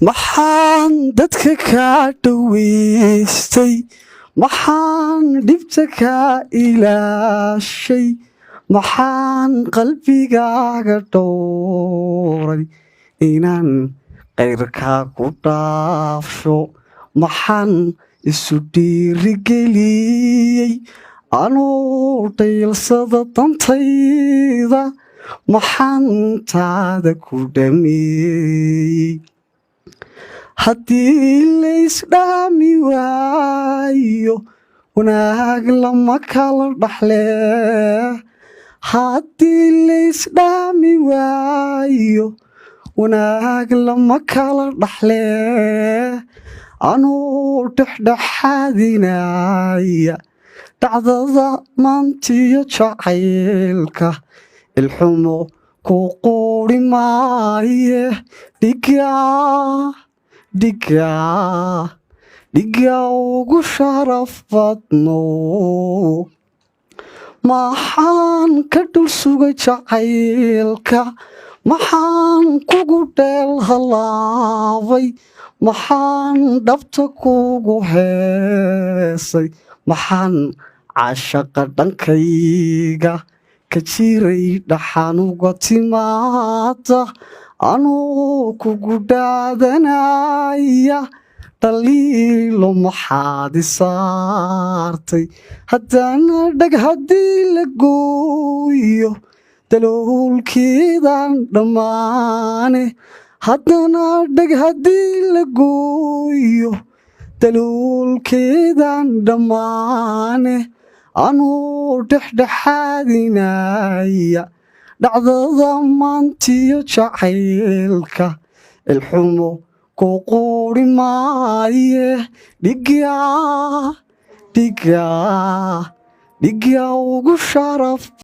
maxaan dadka kaa dhaweystay maxaan dhibta kaa ilaashay maxaan qalbigaaga dhowray inaan qayrkaa ku dhaafsho maxaan isu dhiirigeliyey anuu dhaylsada dantayda maxaan taada ku dhameeyey haddii laysdhaami waayo wanaag lama kala dhaxle haddii laysdhaami waayo wanaag lama kala dhaxle anuu dhexdhexaadinaya dhacdada maantiyo jacaylka ilxumo ku quuri maaye dhiga ugu sharaf badno maxaan ka dhul sugay jacaylka maxaan kugu dheel halaabay maxaan dhabta kugu heesay maxaan cashaqa dhankayga ka jiray dhaxanuga timaada anuu kugu dhaadanaya dhaliilo maxaad i saartay haddana dhag haddii la gooyo daloolkeedaan dhammaane haddana dhag haddii la gooyo daloolkeedaan dhammaane anuu dhexdhexaadinaya dhacdada maantiyo jacaylka ilxumo ku quuri maaye dhiga ugu sharaf